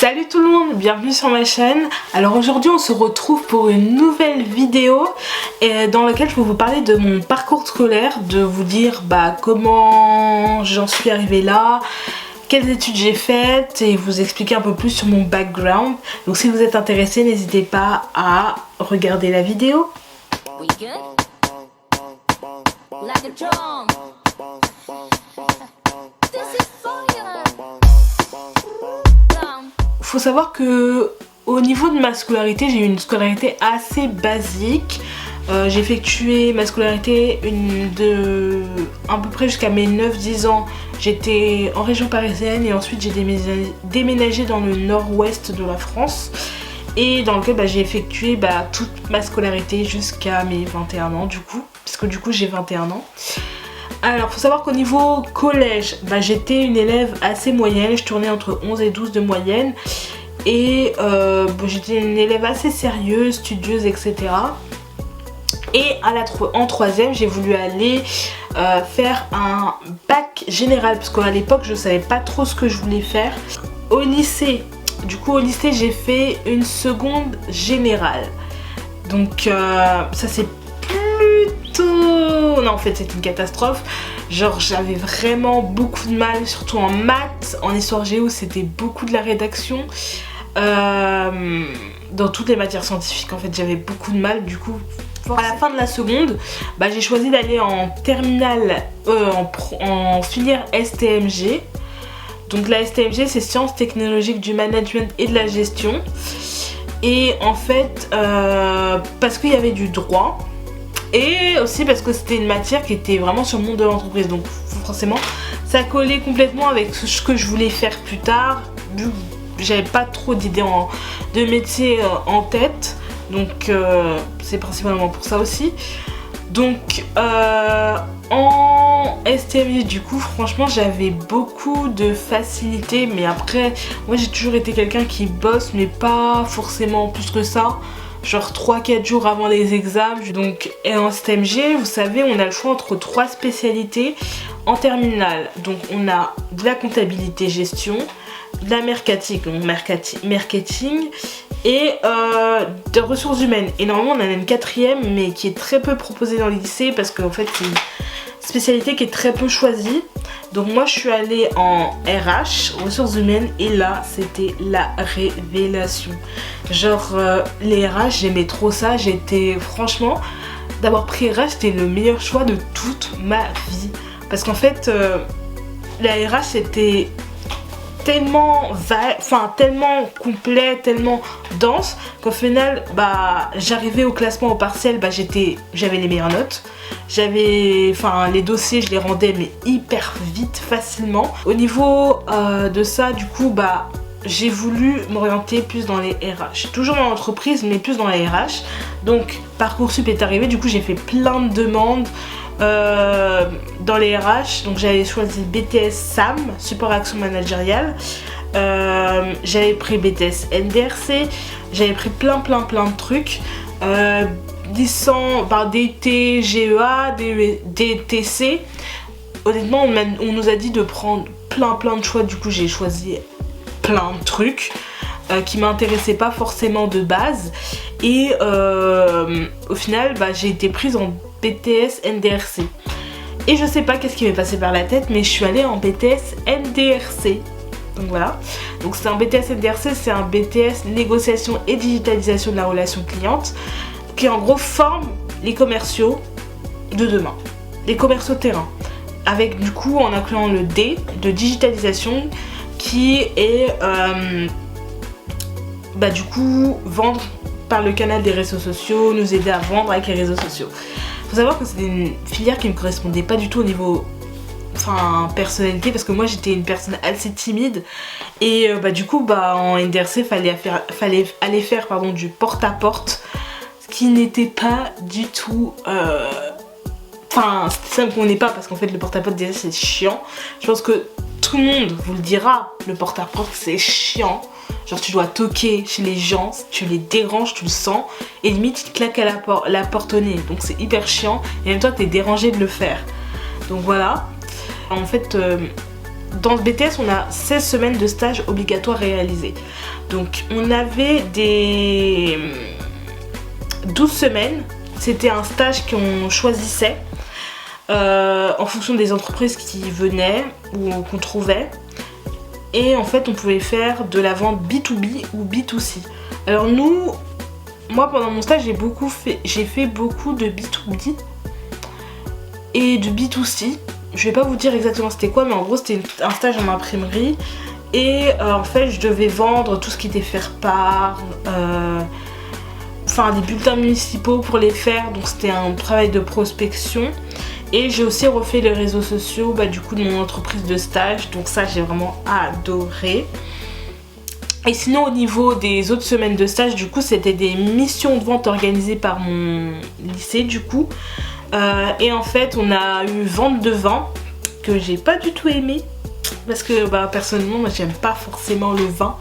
Salut tout le monde, bienvenue sur ma chaîne. Alors aujourd'hui on se retrouve pour une nouvelle vidéo dans laquelle je vais vous parler de mon parcours scolaire, de vous dire comment j'en suis arrivée là, quelles études j'ai faites et vous expliquer un peu plus sur mon background. Donc si vous êtes intéressé, n'hésitez pas à regarder la vidéo. Faut savoir que au niveau de ma scolarité, j'ai eu une scolarité assez basique. J'ai effectué ma scolarité à peu près jusqu'à mes 9-10 ans. J'étais en région parisienne et ensuite j'ai déménagé dans le nord-ouest de la France. Et dans lequel j'ai effectué toute ma scolarité jusqu'à mes 21 ans du coup. Parce que du coup j'ai 21 ans. Alors faut savoir qu'au niveau collège, j'étais une élève assez moyenne, je tournais entre 11 et 12 de moyenne. Et j'étais une élève assez sérieuse, studieuse, etc. Et en troisième, j'ai voulu aller faire un bac général. Parce qu'à l'époque, je savais pas trop ce que je voulais faire. Au lycée, j'ai fait une seconde générale. Donc ça c'est plutôt... Non, en fait c'est une catastrophe. Genre j'avais vraiment beaucoup de mal, surtout en maths, en histoire géo c'était beaucoup de la rédaction. Dans toutes les matières scientifiques en fait j'avais beaucoup de mal. Du coup à la fin de la seconde j'ai choisi d'aller en terminale, en filière STMG. Donc la STMG c'est Sciences Technologiques du Management et de la Gestion. Et en fait parce qu'il y avait du droit et aussi parce que c'était une matière qui était vraiment sur le monde de l'entreprise. Donc forcément ça collait complètement avec ce que je voulais faire plus tard. J'avais pas trop d'idées de métier en tête. Donc c'est principalement pour ça aussi. Donc en STMG du coup franchement j'avais beaucoup de facilité. Mais après moi j'ai toujours été quelqu'un qui bosse mais pas forcément plus que ça. Genre 3-4 jours avant les examens. Donc en STMG vous savez on a le choix entre 3 spécialités en terminale. Donc on a de la comptabilité gestion, de la marketing et de ressources humaines. Et normalement on en a une 4e mais qui est très peu proposée dans les lycées parce qu'en fait c'est une spécialité qui est très peu choisie. Donc moi je suis allée en RH, ressources humaines, et là c'était la révélation. Genre les RH j'aimais trop ça, franchement d'avoir pris RH c'était le meilleur choix de toute ma vie. Parce qu'en fait la RH c'était tellement complet, tellement dense qu'au final j'arrivais au classement au partiel, j'avais les meilleures notes. Les dossiers je les rendais mais hyper vite, facilement. Au niveau de ça du coup j'ai voulu m'orienter plus dans les RH, toujours dans l'entreprise mais plus dans les RH. Donc Parcoursup est arrivé, du coup j'ai fait plein de demandes dans les RH. Donc j'avais choisi BTS SAM, support action managériale. J'avais pris BTS NDRC, j'avais pris plein de trucs. DT, GEA, DTC. Honnêtement on nous a dit de prendre plein de choix. Du coup j'ai choisi plein de trucs qui m'intéressaient pas forcément de base. Et au final j'ai été prise en BTS NDRC. Et je sais pas qu'est-ce qui m'est passé par la tête mais je suis allée en BTS NDRC. Donc voilà. Donc c'est un BTS NDRC, c'est un BTS négociation et digitalisation de la relation cliente, qui en gros forme les commerciaux de demain, les commerciaux terrain, avec du coup en incluant le D de digitalisation qui est du coup vendre par le canal des réseaux sociaux, nous aider à vendre avec les réseaux sociaux. Faut savoir que c'était une filière qui me correspondait pas du tout au niveau personnalité, parce que moi j'étais une personne assez timide et du coup en NDRC fallait aller faire du porte-à-porte, ce qui n'était pas du tout ça me convenait pas, parce qu'en fait le porte-à-porte déjà c'est chiant. Je pense que tout le monde vous le dira, le porte-à-porte c'est chiant. Genre tu dois toquer chez les gens, tu les déranges, tu le sens, et limite ils te claquent à la porte au nez. Donc c'est hyper chiant et même toi t'es dérangé de le faire. Donc voilà. En fait dans ce BTS, on a 16 semaines de stage obligatoires réalisés. Donc on avait des 12 semaines, c'était un stage qu'on choisissait en fonction des entreprises qui venaient ou qu'on trouvait. Et en fait on pouvait faire de la vente B2B ou B2C. Alors moi pendant mon stage j'ai fait beaucoup de B2B et de B2C. Je vais pas vous dire exactement c'était quoi, mais en gros c'était un stage en imprimerie. Et en fait je devais vendre tout ce qui était faire-part, des bulletins municipaux pour les faire. Donc c'était un travail de prospection. Et j'ai aussi refait les réseaux sociaux du coup de mon entreprise de stage. Donc ça j'ai vraiment adoré. Et sinon au niveau des autres semaines de stage, du coup c'était des missions de vente organisées par mon lycée du coup. Et en fait on a eu vente de vin que j'ai pas du tout aimé. Parce que personnellement moi j'aime pas forcément le vin.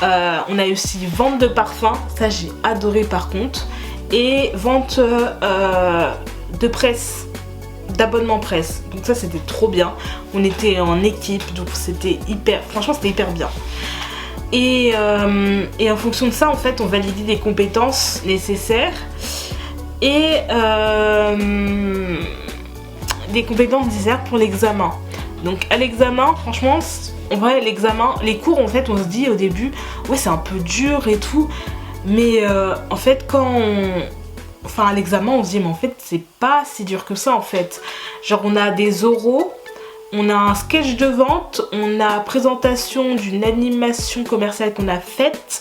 On a eu aussi vente de parfum, ça j'ai adoré par contre. Et vente de presse, d'abonnement presse. Donc ça c'était trop bien. On était en équipe donc franchement c'était hyper bien. Et en fonction de ça en fait on validait des compétences nécessaires. Et des compétences nécessaires pour l'examen. Donc à l'examen, franchement, en vrai l'examen, les cours en fait on se dit au début ouais c'est un peu dur et tout, mais en fait à l'examen on se dit mais en fait c'est pas si dur que ça en fait. Genre on a des oraux, on a un sketch de vente, on a présentation d'une animation commerciale qu'on a faite.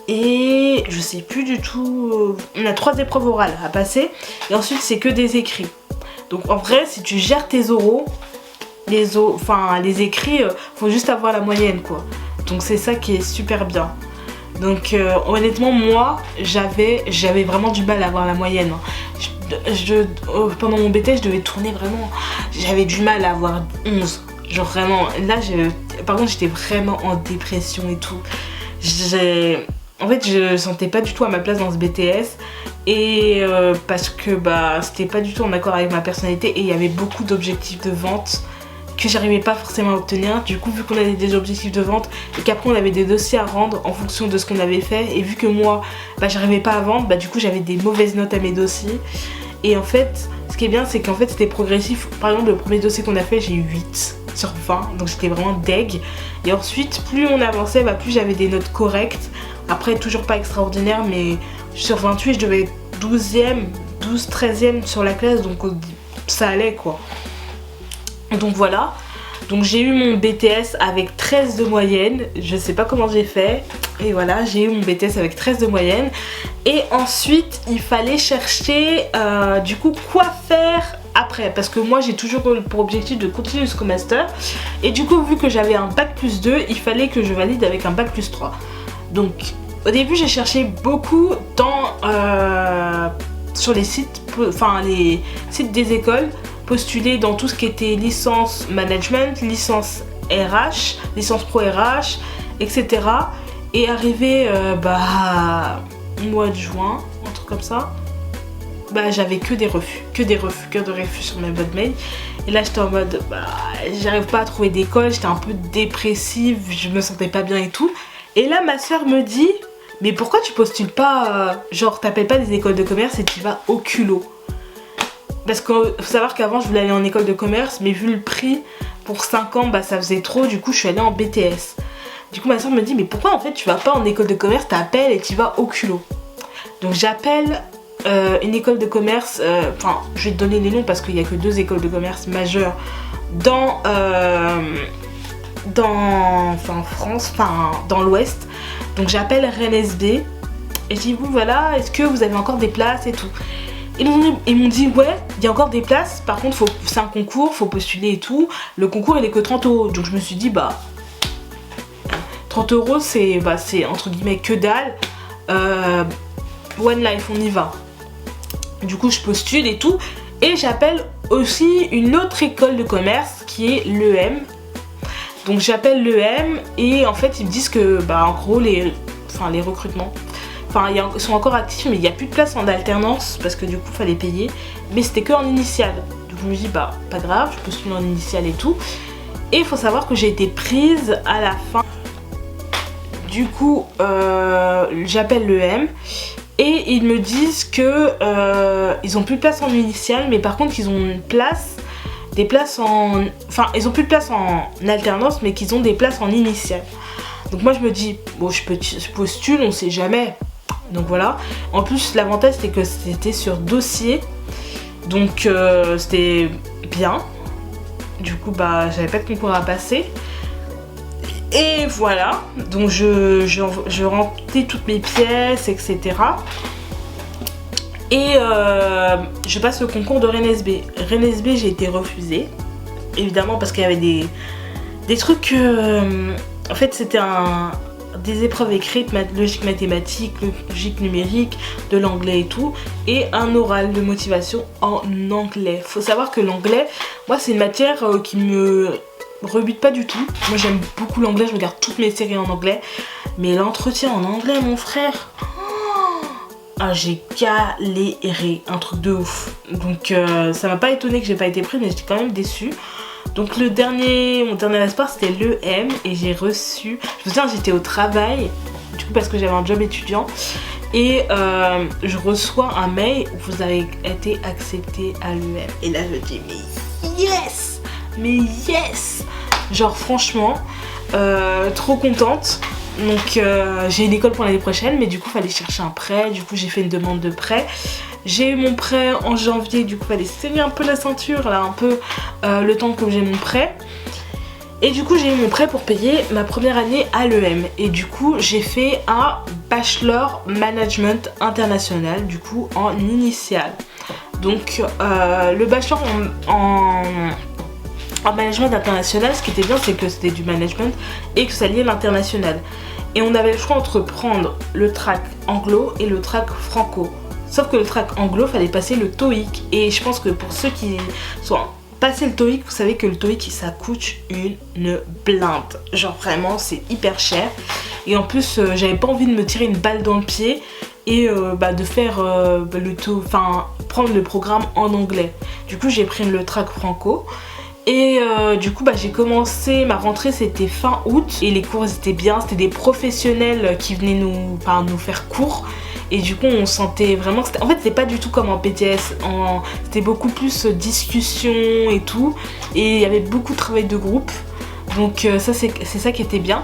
Et je sais plus du tout, on a 3 épreuves orales à passer et ensuite c'est que des écrits. Donc en vrai si tu gères tes oraux, les écrits, faut juste avoir la moyenne quoi. Donc c'est ça qui est super bien. Donc honnêtement moi j'avais vraiment du mal à avoir la moyenne. Pendant mon BT je devais tourner vraiment, j'avais du mal à avoir 11. Genre vraiment, là par contre j'étais vraiment en dépression et tout. En fait je sentais pas du tout à ma place dans ce BTS. Et parce que c'était pas du tout en accord avec ma personnalité. Et il y avait beaucoup d'objectifs de vente que j'arrivais pas forcément à obtenir. Du coup vu qu'on avait des objectifs de vente et qu'après on avait des dossiers à rendre en fonction de ce qu'on avait fait. Et vu que moi j'arrivais pas à vendre, du coup j'avais des mauvaises notes à mes dossiers. Et en fait ce qui est bien c'est qu'en fait c'était progressif. Par exemple le premier dossier qu'on a fait j'ai eu 8 sur 20. Donc j'étais vraiment deg. Et ensuite plus on avançait plus j'avais des notes correctes. Après toujours pas extraordinaire mais sur 28 je devais être 12e, 13e sur la classe. Donc ça allait quoi. Donc voilà, donc j'ai eu mon BTS avec 13 de moyenne, je sais pas comment j'ai fait, et voilà j'ai eu mon BTS avec 13 de moyenne. Et ensuite il fallait chercher du coup quoi faire après, parce que moi j'ai toujours pour objectif de continuer jusqu'au master. Et du coup vu que j'avais un bac plus 2, il fallait que je valide avec un bac plus 3. Donc au début j'ai cherché beaucoup sur les sites, les sites des écoles, postuler dans tout ce qui était licence management, licence RH, licence pro RH, etc. Et arrivé au mois de juin, un truc comme ça, j'avais que des refus sur mes boîtes mail. Et là j'étais en mode j'arrive pas à trouver d'école, j'étais un peu dépressive, je me sentais pas bien et tout. Et là ma soeur me dit mais pourquoi tu postules pas, t'appelles pas des écoles de commerce et tu vas au culot. Parce qu'il faut savoir qu'avant je voulais aller en école de commerce, mais vu le prix pour 5 ans ça faisait trop, du coup je suis allée en BTS. Du coup ma soeur me dit mais pourquoi en fait tu vas pas en école de commerce, t'appelles et tu vas au culot. Donc j'appelle une école de commerce, je vais te donner les noms parce qu'il n'y a que 2 écoles de commerce majeures dans France, dans l'ouest. Donc j'appelle RNSB et je dis vous voilà, est-ce que vous avez encore des places et tout. Ils m'ont dit ouais, il y a encore des places, par contre c'est un concours, faut postuler et tout. Le concours il est que 30 €. Donc je me suis dit 30 € c'est entre guillemets que dalle. One Life, on y va. Du coup je postule et tout. Et j'appelle aussi une autre école de commerce qui est l'EM. Donc j'appelle l'EM et en fait ils me disent que en gros les recrutements, ils sont encore actifs mais il n'y a plus de place en alternance parce que du coup fallait payer. Mais c'était que en initiale. Donc je me dis pas grave, je postule en initiale et tout. Et il faut savoir que j'ai été prise à la fin. Du coup, j'appelle l'EM et ils me disent que ils ont plus de place en initiale, mais par contre ils ont une place, des places en... Enfin, ils ont plus de place en alternance, mais qu'ils ont des places en initiale. Donc moi je me dis, bon, je postule, on sait jamais. Donc voilà. En plus, l'avantage c'était que c'était sur dossier, donc c'était bien. Du coup, bah, j'avais pas de concours à passer. Et voilà, donc je remplis toutes mes pièces, etc. Et je passe le concours de Rennes SB. Rennes SB, j'ai été refusée. Évidemment, parce qu'il y avait des trucs... en fait, c'était des épreuves écrites, logique mathématique, logique numérique, de l'anglais et tout. Et un oral de motivation en anglais. Faut savoir que l'anglais, moi, c'est une matière qui me... rebute pas du tout. Moi j'aime beaucoup l'anglais, je regarde toutes mes séries en anglais. Mais l'entretien en anglais, mon frère, ah, j'ai galéré, un truc de ouf. Donc ça m'a pas étonné que j'ai pas été prise, mais j'étais quand même déçue. Donc mon dernier espoir c'était l'EM et j'ai reçu, je me souviens j'étais au travail, du coup parce que j'avais un job étudiant. Et je reçois un mail où vous avez été accepté à l'EM. Et là je dis mais yes! Mais yes! Genre franchement, trop contente. Donc j'ai une école pour l'année prochaine, mais du coup fallait chercher un prêt. Du coup j'ai fait une demande de prêt. J'ai eu mon prêt en janvier, du coup fallait serrer un peu la ceinture, là un peu le temps que j'ai mon prêt. Et du coup j'ai eu mon prêt pour payer ma première année à l'EM. Et du coup j'ai fait un Bachelor Management International, du coup en initiale. Donc le Bachelor en management international, ce qui était bien c'est que c'était du management et que ça liait l'international. Et on avait le choix entre prendre le track anglo et le track franco. Sauf que le track anglo, fallait passer le TOEIC. Et je pense que pour ceux qui sont passés le TOEIC, vous savez que le TOEIC ça coûte une blinde. Genre vraiment c'est hyper cher. Et en plus j'avais pas envie de me tirer une balle dans le pied et de faire prendre le programme en anglais. Du coup j'ai pris le track franco. Et du coup j'ai commencé, ma rentrée c'était fin août et les cours étaient bien, c'était des professionnels qui venaient nous faire cours. Et du coup on sentait vraiment que en fait c'était pas du tout comme en PTS, c'était beaucoup plus discussion et tout. Et il y avait beaucoup de travail de groupe, donc ça c'est ça qui était bien.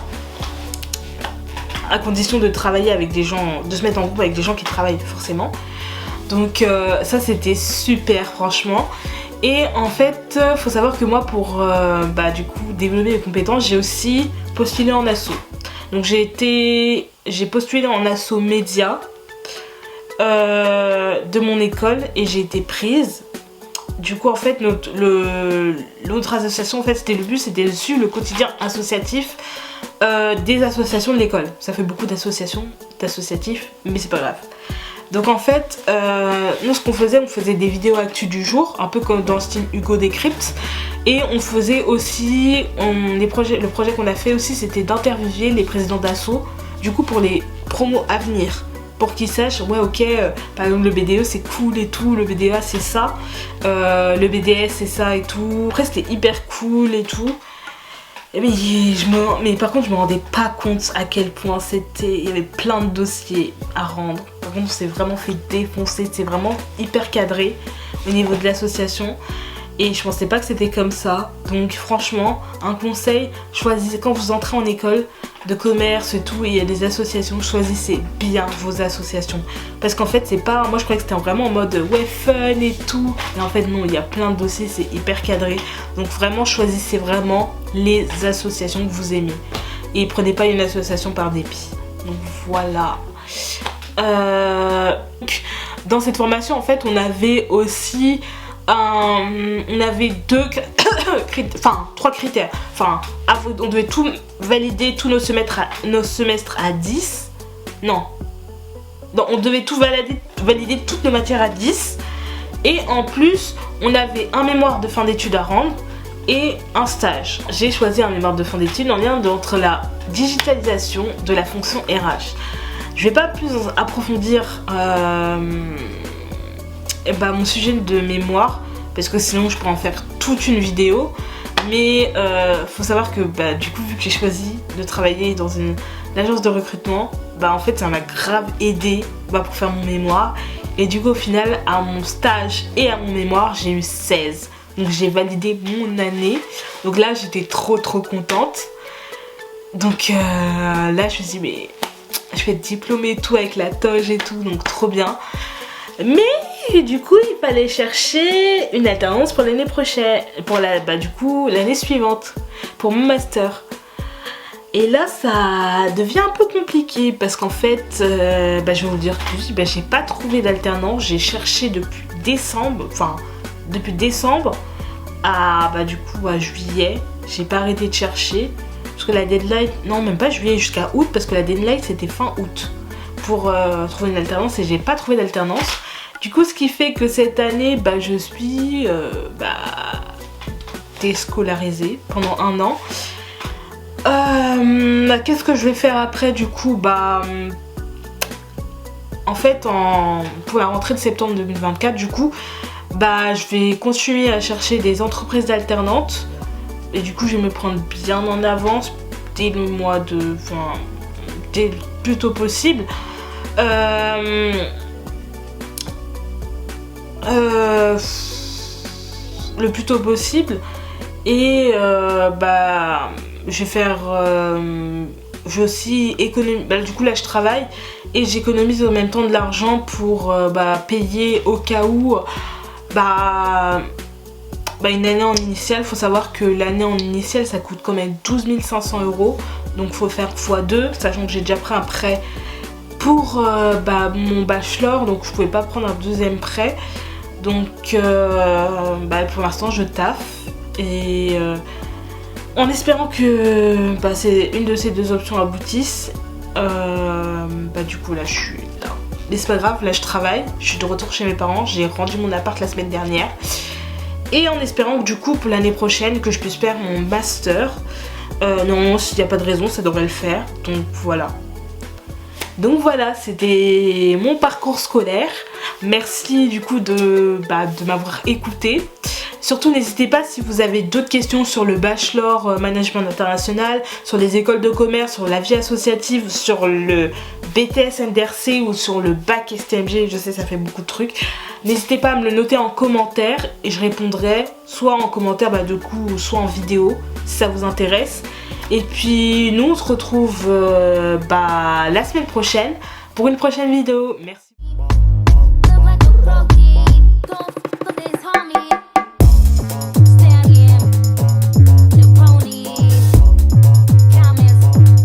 À condition de travailler avec des gens, de se mettre en groupe avec des gens qui travaillent forcément. Donc ça c'était super franchement. Et en fait, faut savoir que moi pour du coup développer mes compétences, j'ai aussi postulé en asso. Donc j'ai postulé en asso média de mon école et j'ai été prise. Du coup en fait l'autre association, en fait c'était le but, c'était dessus le quotidien associatif des associations de l'école. Ça fait beaucoup d'associatifs, mais c'est pas grave. Donc en fait, nous ce qu'on faisait, on faisait des vidéos actu du jour, un peu comme dans le style Hugo Décrypte. Et on faisait aussi, le projet qu'on a fait aussi, c'était d'interviewer les présidents d'asso, du coup pour les promos à venir. Pour qu'ils sachent, ouais ok, par exemple le BDE c'est cool et tout, le BDA c'est ça, le BDS c'est ça et tout. Après c'était hyper cool et tout. Mais par contre je me rendais pas compte à quel point il y avait plein de dossiers à rendre. Par contre on s'est vraiment fait défoncer, c'était vraiment hyper cadré au niveau de l'association. Et je pensais pas que c'était comme ça. Donc franchement, un conseil, choisissez quand vous entrez en école de commerce et tout, et il y a des associations, choisissez bien vos associations. Parce qu'en fait c'est pas, moi je croyais que c'était vraiment en mode ouais fun et tout. Mais en fait non, il y a plein de dossiers, c'est hyper cadré. Donc vraiment choisissez vraiment les associations que vous aimez. Et prenez pas une association par dépit. Donc voilà. Dans cette formation en fait on avait aussi... on avait trois critères. Enfin, on devait tout valider, tous nos semestres à 10. Non, on devait tout valider toutes nos matières à 10. Et en plus, on avait un mémoire de fin d'études à rendre et un stage. J'ai choisi un mémoire de fin d'études en lien entre la digitalisation de la fonction RH. Je vais pas plus approfondir mon sujet de mémoire parce que sinon je pourrais en faire toute une vidéo, Mais faut savoir que du coup, vu que j'ai choisi de travailler dans une agence de recrutement, en fait ça m'a grave aidé pour faire mon mémoire. Et du coup au final, à mon stage et à mon mémoire, j'ai eu 16. Donc j'ai validé mon année. Donc là j'étais trop contente. Donc là je me suis dit mais je vais être diplômée et tout avec la toge et tout, donc trop bien. Mais du coup il fallait chercher une alternance pour l'année prochaine, pour l'année suivante, pour mon master. Et là ça devient un peu compliqué parce qu'en fait, je vais vous le dire tout de suite, j'ai pas trouvé d'alternance. J'ai cherché depuis décembre, à du coup à juillet. J'ai pas arrêté de chercher parce que la deadline, non même pas juillet, jusqu'à août, parce que la deadline c'était fin août pour trouver une alternance et j'ai pas trouvé d'alternance. Du coup ce qui fait que cette année je suis déscolarisée pendant 1 an. Qu'est-ce que je vais faire après du coup? En fait pour la rentrée de septembre 2024 du coup je vais continuer à chercher des entreprises d'alternantes. Et du coup je vais me prendre bien en avance dès le mois de... dès le plus tôt possible. Le plus tôt possible. Et je vais faire... je vais aussi économiser... du coup là je travaille et j'économise en même temps de l'argent pour payer au cas où... une année en initiale. Faut savoir que l'année en initiale ça coûte quand même 12 500 €. Donc faut faire x2, sachant que j'ai déjà pris un prêt pour mon bachelor, donc je pouvais pas prendre un deuxième prêt. Donc pour l'instant je taffe et en espérant que c'est une de ces deux options aboutisse. Du coup là je suis là. Mais c'est pas grave, là je travaille, je suis de retour chez mes parents, j'ai rendu mon appart la semaine dernière. Et en espérant que du coup pour l'année prochaine que je puisse faire mon master. Non, s'il n'y a pas de raison ça devrait le faire. Donc voilà, c'était mon parcours scolaire. Merci du coup de m'avoir écouté. Surtout n'hésitez pas si vous avez d'autres questions sur le bachelor management international, sur les écoles de commerce, sur la vie associative, sur le BTS NDRC ou sur le bac STMG, je sais ça fait beaucoup de trucs. N'hésitez pas à me le noter en commentaire et je répondrai soit en commentaire soit en vidéo si ça vous intéresse. Et puis nous on se retrouve la semaine prochaine pour une prochaine vidéo. Merci.